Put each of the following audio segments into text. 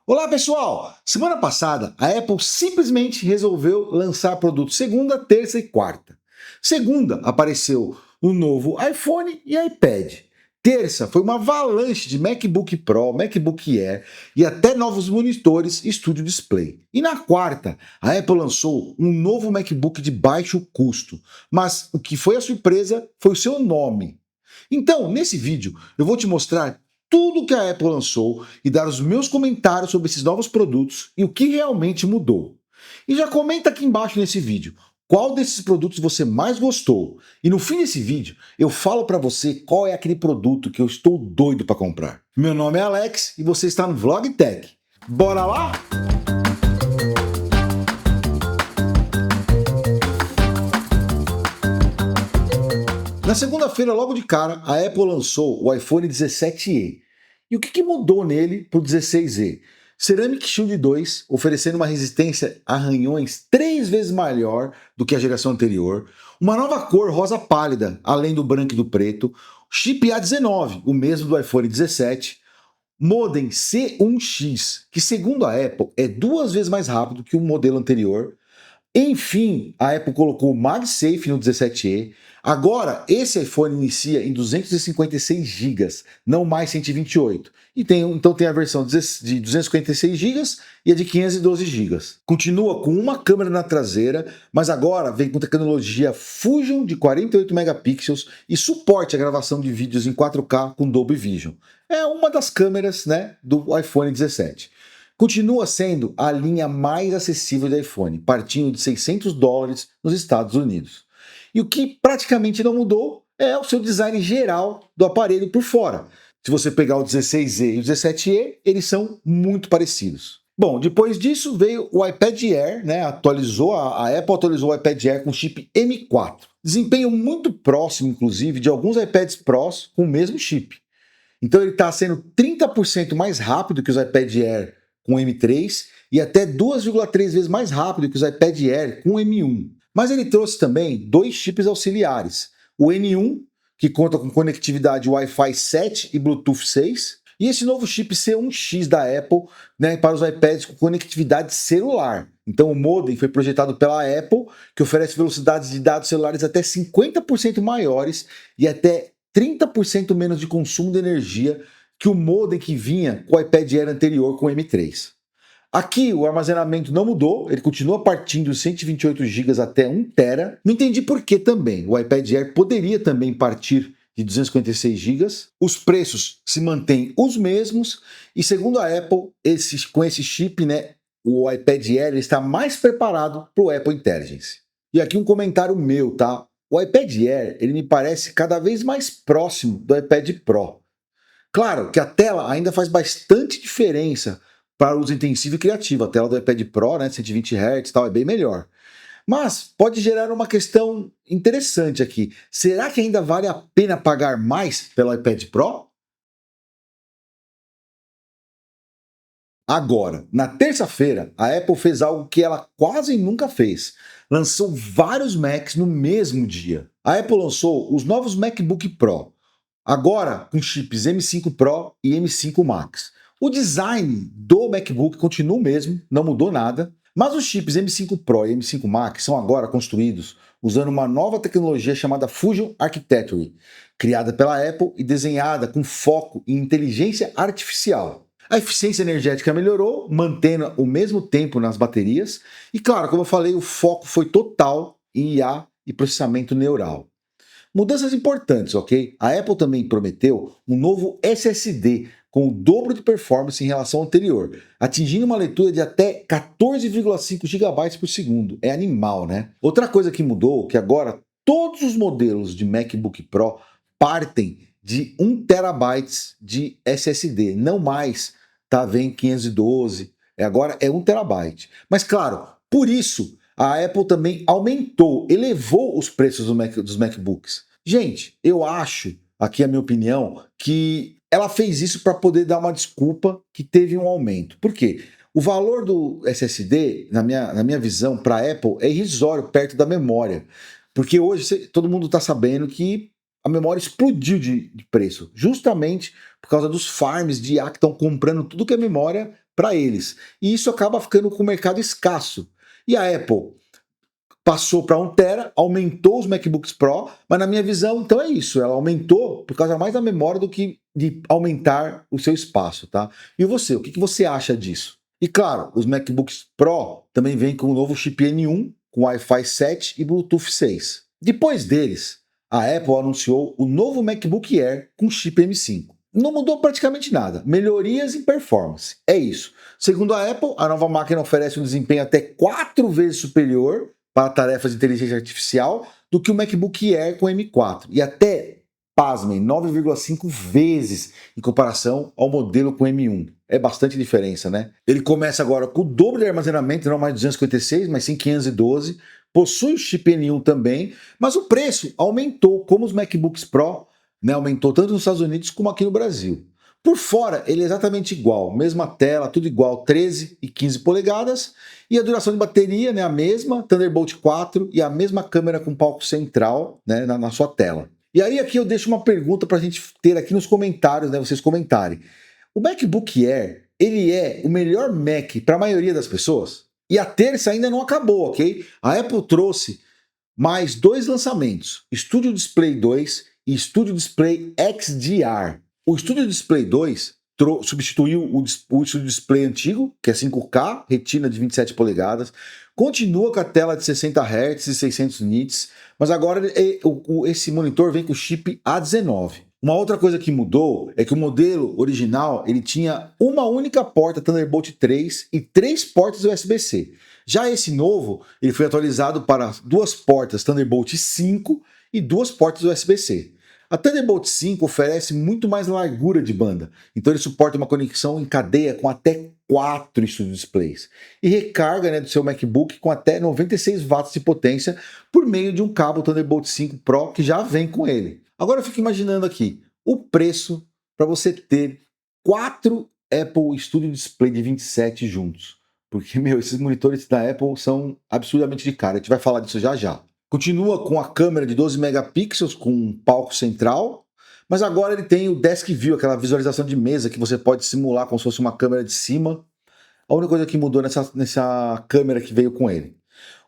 Olá pessoal! Semana passada a Apple simplesmente resolveu lançar produtos segunda, terça e quarta. Segunda apareceu o novo iPhone e iPad. Terça foi uma avalanche de MacBook Pro, MacBook Air e até novos monitores Studio Display. E na quarta, a Apple lançou um novo MacBook de baixo custo, mas o que foi a surpresa foi o seu nome. Então, nesse vídeo, eu vou te mostrar tudo que a Apple lançou e dar os meus comentários sobre esses novos produtos e o que realmente mudou. E já comenta aqui embaixo nesse vídeo qual desses produtos você mais gostou. E no fim desse vídeo eu falo para você qual é aquele produto que eu estou doido para comprar. Meu nome é Alex e você está no Vlog Tech. Bora lá? Na segunda-feira, logo de cara, a Apple lançou o iPhone 17e. E o que mudou nele para o 16e? Ceramic Shield 2, oferecendo uma resistência a arranhões 3 vezes maior do que a geração anterior, uma nova cor rosa pálida, além do branco e do preto, chip A19, o mesmo do iPhone 17, modem C1X, que segundo a Apple é 2 vezes mais rápido que o modelo anterior. Enfim, a Apple colocou o MagSafe no 17e. Agora, esse iPhone inicia em 256 GB, não mais 128. Então tem a versão de 256 GB e a de 512 GB. Continua com uma câmera na traseira, mas agora vem com tecnologia Fusion de 48 megapixels e suporte à gravação de vídeos em 4K com Dolby Vision. É uma das câmeras, né, do iPhone 17. Continua sendo a linha mais acessível do iPhone, partindo de $600 nos Estados Unidos. E o que praticamente não mudou é o seu design geral do aparelho por fora. Se você pegar o 16e e o 17e, eles são muito parecidos. Bom, depois disso veio o iPad Air, né? A Apple atualizou o iPad Air com chip M4. Desempenho muito próximo, inclusive, de alguns iPads Pros com o mesmo chip. Então ele está sendo 30% mais rápido que os iPad Air com M3 e até 2,3 vezes mais rápido que os iPad Air com M1. Mas ele trouxe também dois chips auxiliares, o N1, que conta com conectividade Wi-Fi 7 e Bluetooth 6, e esse novo chip C1X da Apple, né, para os iPads com conectividade celular. Então o modem foi projetado pela Apple, que oferece velocidades de dados celulares até 50% maiores e até 30% menos de consumo de energia que o modem que vinha com o iPad Air anterior com M3. Aqui o armazenamento não mudou, ele continua partindo de 128 GB até 1 TB. Não entendi por que também. O iPad Air poderia também partir de 256 GB. Os preços se mantêm os mesmos e segundo a Apple, com esse chip, né, o iPad Air está mais preparado para o Apple Intelligence. E aqui um comentário meu, tá? O iPad Air, ele me parece cada vez mais próximo do iPad Pro. Claro que a tela ainda faz bastante diferença para uso intensivo e criativo. A tela do iPad Pro, né, 120 Hz, tal, é bem melhor. Mas pode gerar uma questão interessante aqui. Será que ainda vale a pena pagar mais pelo iPad Pro? Agora, na terça-feira, a Apple fez algo que ela quase nunca fez. Lançou vários Macs no mesmo dia. A Apple lançou os novos MacBook Pro, agora com chips M5 Pro e M5 Max. O design do MacBook continua o mesmo, não mudou nada, mas os chips M5 Pro e M5 Max são agora construídos usando uma nova tecnologia chamada Fusion Architecture, criada pela Apple e desenhada com foco em inteligência artificial. A eficiência energética melhorou, mantendo o mesmo tempo nas baterias, e claro, como eu falei, o foco foi total em IA e processamento neural. Mudanças importantes, ok? A Apple também prometeu um novo SSD com o dobro de performance em relação ao anterior, atingindo uma leitura de até 14,5 GB por segundo. É animal, né? Outra coisa que mudou, que agora todos os modelos de MacBook Pro partem de 1 TB de SSD, não mais, tá? Vem 512, agora é 1 TB. Mas claro, por isso a Apple também elevou os preços dos MacBooks. Gente, eu acho, aqui é a minha opinião, que ela fez isso para poder dar uma desculpa que teve um aumento. Por quê? O valor do SSD, na minha visão, para a Apple, é irrisório perto da memória. Porque hoje todo mundo está sabendo que a memória explodiu de preço, justamente por causa dos farms de IA que estão comprando tudo que é memória para eles. E isso acaba ficando com o mercado escasso. E a Apple passou para 1 tera, aumentou os MacBooks Pro, mas na minha visão, então é isso, ela aumentou por causa mais da memória do que de aumentar o seu espaço, tá? E você, o que você acha disso? E claro, os MacBooks Pro também vêm com o novo chip N1, com Wi-Fi 7 e Bluetooth 6. Depois deles, a Apple anunciou o novo MacBook Air com chip M5. Não mudou praticamente nada, melhorias em performance, é isso. Segundo a Apple, a nova máquina oferece um desempenho até 4 vezes superior para tarefas de inteligência artificial do que o MacBook Air com M4 e até, pasmem, 9,5 vezes em comparação ao modelo com M1. É bastante diferença, né? Ele começa agora com o dobro de armazenamento, não mais 256, mas sim 512. Possui o chip N1 também, mas o preço aumentou, como os MacBooks Pro, né, aumentou tanto nos Estados Unidos como aqui no Brasil. Por fora, ele é exatamente igual, mesma tela, tudo igual, 13 e 15 polegadas, e a duração de bateria, né, a mesma, Thunderbolt 4 e a mesma câmera com palco central, né, na sua tela. E aí aqui eu deixo uma pergunta para a gente ter aqui nos comentários, né, vocês comentarem. O MacBook Air, ele é o melhor Mac para a maioria das pessoas? E a terça ainda não acabou, ok? A Apple trouxe mais 2 lançamentos, Studio Display 2 e Studio Display XDR. O Studio Display 2 substituiu o Studio Display antigo, que é 5K, retina de 27 polegadas, continua com a tela de 60 Hz e 600 nits, mas agora esse monitor vem com o chip A19. Uma outra coisa que mudou é que o modelo original ele tinha uma única porta Thunderbolt 3 e 3 portas USB-C. Já esse novo, ele foi atualizado para 2 portas Thunderbolt 5 e 2 portas USB-C. A Thunderbolt 5 oferece muito mais largura de banda, então ele suporta uma conexão em cadeia com até 4 Studio Displays e recarga, né, do seu MacBook com até 96 watts de potência por meio de um cabo Thunderbolt 5 Pro que já vem com ele. Agora eu fico imaginando aqui o preço para você ter 4 Apple Studio Display de 27 juntos, porque, esses monitores da Apple são absurdamente de cara, a gente vai falar disso já já. Continua com a câmera de 12 megapixels com um palco central, mas agora ele tem o Desk View, aquela visualização de mesa que você pode simular como se fosse uma câmera de cima. A única coisa que mudou nessa câmera que veio com ele.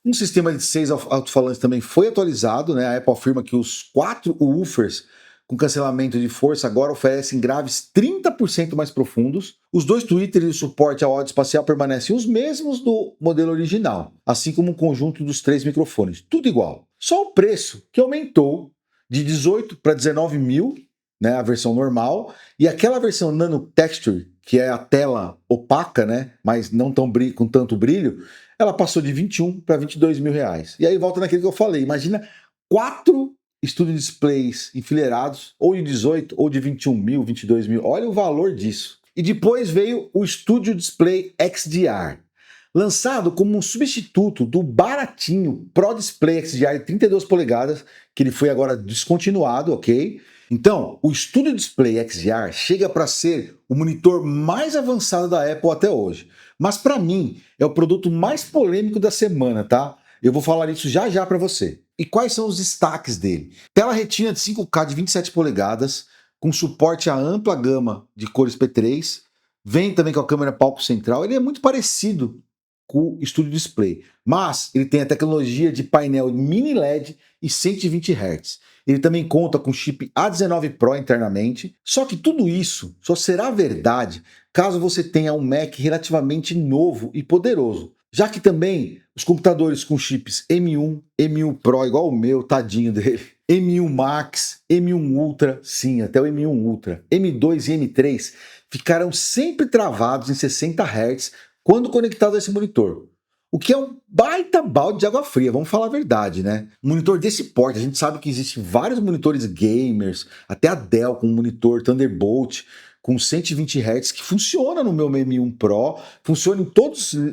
Um sistema de 6 alto-falantes também foi atualizado, né? A Apple afirma que os 4 woofers com cancelamento de força agora oferecem graves 30% mais profundos. Os 2 tweeters e o suporte ao áudio espacial permanecem os mesmos do modelo original, assim como o conjunto dos 3 microfones, tudo igual. Só o preço que aumentou de 18 para 19 mil, né, a versão normal, e aquela versão Nano Texture, que é a tela opaca, né, mas não tão com tanto brilho, ela passou de 21 para 22 mil reais. E aí volta naquilo que eu falei, imagina 4 Studio Displays enfileirados, ou de 18, ou de 21 mil, 22 mil. Olha o valor disso. E depois veio o Studio Display XDR, lançado como um substituto do baratinho Pro Display XDR de 32 polegadas, que ele foi agora descontinuado, ok? Então, o Studio Display XDR chega para ser o monitor mais avançado da Apple até hoje. Mas para mim, é o produto mais polêmico da semana, tá? Eu vou falar isso já já para você. E quais são os destaques dele? Tela retina de 5K de 27 polegadas, com suporte a ampla gama de cores P3, vem também com a câmera palco central, ele é muito parecido com o Studio Display, mas ele tem a tecnologia de painel mini LED e 120 Hz. Ele também conta com chip A19 Pro internamente, só que tudo isso só será verdade caso você tenha um Mac relativamente novo e poderoso, já que também os computadores com chips M1, M1 Pro, igual o meu, tadinho dele, M1 Max, M1 Ultra, sim, até o M1 Ultra, M2 e M3 ficarão sempre travados em 60 Hz quando conectados a esse monitor. O que é um baita balde de água fria, vamos falar a verdade, né? Um monitor desse porte, a gente sabe que existem vários monitores gamers, até a Dell com um monitor Thunderbolt com 120 Hz que funciona no meu M1 Pro, funciona em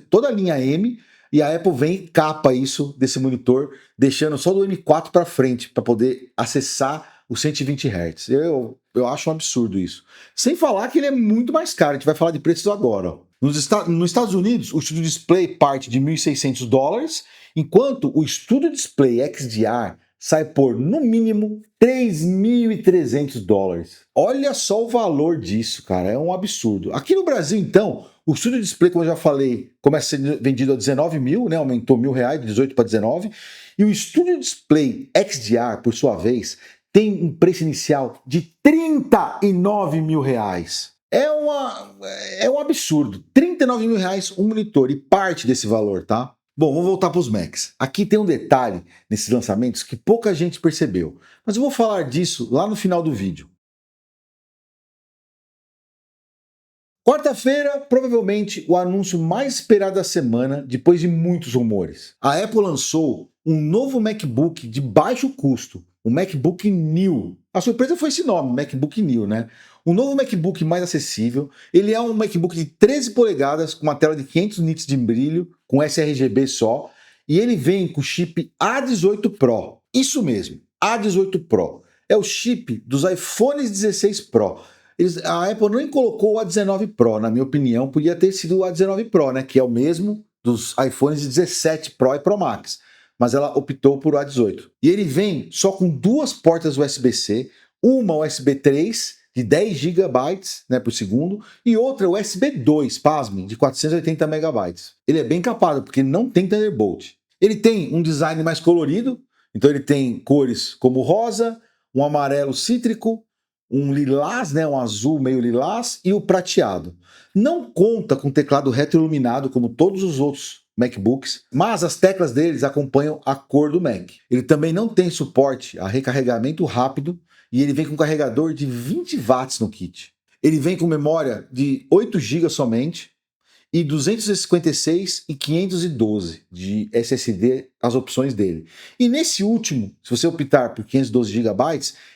toda a linha M, e a Apple vem e capa isso desse monitor, deixando só do M4 para frente, para poder acessar os 120 Hz. Eu acho um absurdo isso. Sem falar que ele é muito mais caro, a gente vai falar de preços agora. Ó. Nos Estados Unidos, o Studio Display parte de $1.600, enquanto o Studio Display XDR sai por, no mínimo, $3.300. Olha só o valor disso, cara, é um absurdo. Aqui no Brasil, então, O Studio Display, como eu já falei, começa a ser vendido a 19 mil, né? Aumentou R$ 1.000, de 18 para 19. E o Studio Display XDR, por sua vez, tem um preço inicial de R$ 39 mil. É um absurdo. R$ 39 mil um monitor e parte desse valor, tá? Bom, vamos voltar para os Macs. Aqui tem um detalhe nesses lançamentos que pouca gente percebeu, mas eu vou falar disso lá no final do vídeo. Quarta-feira, provavelmente o anúncio mais esperado da semana, depois de muitos rumores. A Apple lançou um novo MacBook de baixo custo, o MacBook Neo. A surpresa foi esse nome, MacBook Neo, né? Um novo MacBook mais acessível. Ele é um MacBook de 13 polegadas, com uma tela de 500 nits de brilho, com sRGB só, e ele vem com o chip A18 Pro. Isso mesmo, A18 Pro. É o chip dos iPhones 16 Pro. A Apple nem colocou o A19 Pro, na minha opinião, podia ter sido o A19 Pro, né, que é o mesmo dos iPhones 17 Pro e Pro Max, mas ela optou por o A18. E ele vem só com duas portas USB-C, uma USB 3 de 10 GB, né, por segundo, e outra USB 2, pasmem, de 480 MB. Ele é bem capado, porque não tem Thunderbolt. Ele tem um design mais colorido, então ele tem cores como rosa, um amarelo cítrico, um lilás, né, um azul meio lilás e o prateado. Não conta com teclado retroiluminado como todos os outros MacBooks, mas as teclas deles acompanham a cor do Mac. Ele também não tem suporte a recarregamento rápido e ele vem com um carregador de 20 watts no kit. Ele vem com memória de 8 GB somente e 256 e 512 de SSD, as opções dele. E nesse último, se você optar por 512 GB,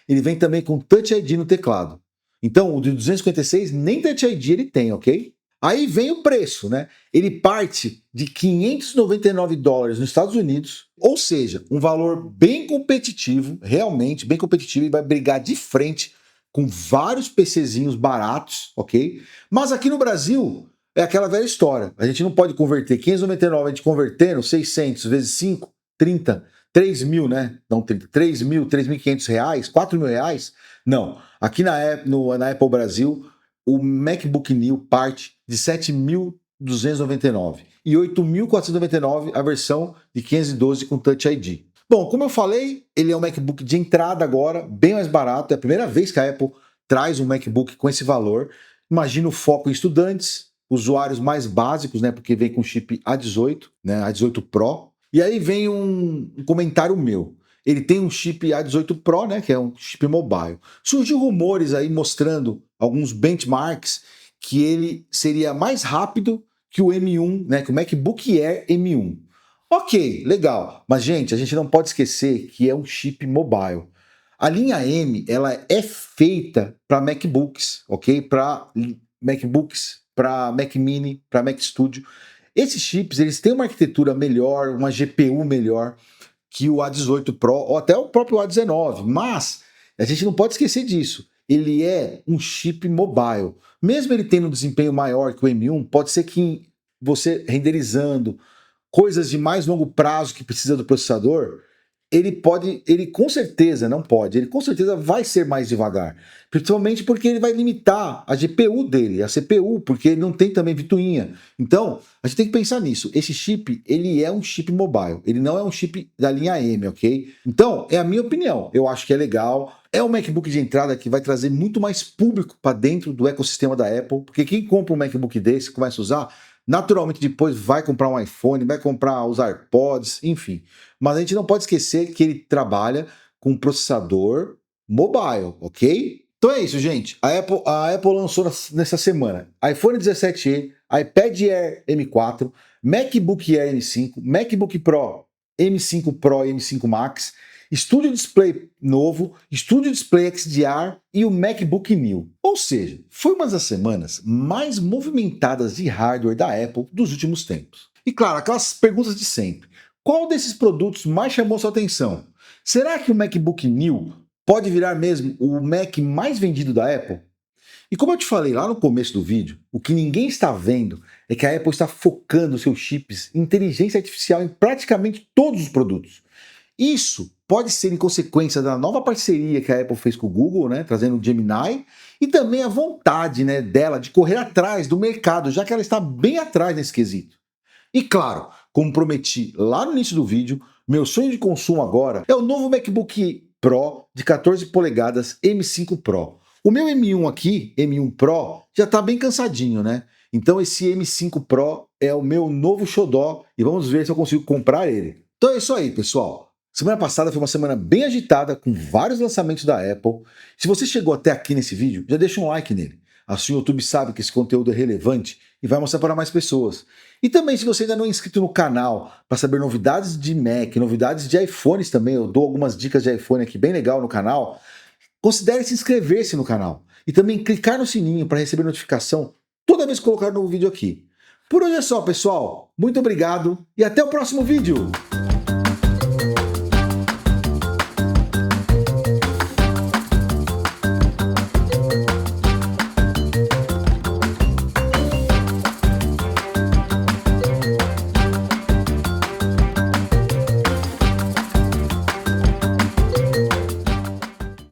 ele vem também com Touch ID no teclado. Então, o de 256 nem Touch ID ele tem, ok? Aí vem o preço, né? Ele parte de $599 nos Estados Unidos, ou seja, um valor bem competitivo, realmente bem competitivo, e vai brigar de frente com vários PCzinhos baratos, ok? Mas aqui no Brasil é aquela velha história. A gente não pode converter 599, a gente convertendo 600 vezes 5, 30, 3 mil, né? Não 30, 3 mil, 3.500 reais, 4 mil reais. Não. Aqui na Apple Brasil, o MacBook Neo parte de 7.299 e 8.499 a versão de 512 com Touch ID. Bom, como eu falei, ele é um MacBook de entrada agora, bem mais barato. É a primeira vez que a Apple traz um MacBook com esse valor. Imagina o foco em estudantes, usuários mais básicos, né? Porque vem com chip A18, né? A18 Pro. E aí vem um comentário meu. Ele tem um chip A18 Pro, né? Que é um chip mobile. Surgiu rumores aí mostrando alguns benchmarks que ele seria mais rápido que o M1, né? Que o MacBook Air M1. Ok, legal. Mas, gente, a gente não pode esquecer que é um chip mobile. A linha M, ela é feita para MacBooks, ok? Para MacBooks, para Mac Mini, para Mac Studio. Esses chips, eles têm uma arquitetura melhor, uma GPU melhor que o A18 Pro ou até o próprio A19, mas a gente não pode esquecer disso. Ele é um chip mobile. Mesmo ele tendo um desempenho maior que o M1, pode ser que você renderizando coisas de mais longo prazo que precisa do processador, ele com certeza não pode, ele com certeza vai ser mais devagar, principalmente porque ele vai limitar a GPU dele, a CPU, porque ele não tem também ventoinha. Então, a gente tem que pensar nisso. Esse chip, ele é um chip mobile, ele não é um chip da linha M, ok? Então, é a minha opinião, eu acho que é legal, é um MacBook de entrada que vai trazer muito mais público para dentro do ecossistema da Apple, porque quem compra um MacBook desse, começa a usar, naturalmente depois vai comprar um iPhone, vai comprar os AirPods, enfim. Mas a gente não pode esquecer que ele trabalha com um processador mobile, ok? Então é isso, gente. A Apple lançou nessa semana iPhone 17e, iPad Air M4, MacBook Air M5, MacBook Pro M5 Pro e M5 Max, Studio Display novo, Studio Display XDR e o MacBook Neo. Ou seja, foi uma das semanas mais movimentadas de hardware da Apple dos últimos tempos. E claro, aquelas perguntas de sempre. Qual desses produtos mais chamou sua atenção? Será que o MacBook Neo pode virar mesmo o Mac mais vendido da Apple? E como eu te falei lá no começo do vídeo, o que ninguém está vendo é que a Apple está focando seus chips em inteligência artificial em praticamente todos os produtos. Isso pode ser em consequência da nova parceria que a Apple fez com o Google, né, trazendo o Gemini, e também a vontade, né, dela de correr atrás do mercado, já que ela está bem atrás nesse quesito. E claro, como prometi lá no início do vídeo, meu sonho de consumo agora é o novo MacBook Pro de 14 polegadas M5 Pro. O meu M1 aqui, M1 Pro, já está bem cansadinho, né? Então esse M5 Pro é o meu novo xodó e vamos ver se eu consigo comprar ele. Então é isso aí, pessoal. Semana passada foi uma semana bem agitada, com vários lançamentos da Apple. Se você chegou até aqui nesse vídeo, já deixa um like nele. Assim o YouTube sabe que esse conteúdo é relevante e vai mostrar para mais pessoas. E também, se você ainda não é inscrito no canal para saber novidades de Mac, novidades de iPhones também, eu dou algumas dicas de iPhone aqui bem legal no canal, considere se inscrever-se no canal. E também clicar no sininho para receber notificação toda vez que colocar um novo vídeo aqui. Por hoje é só, pessoal. Muito obrigado e até o próximo vídeo!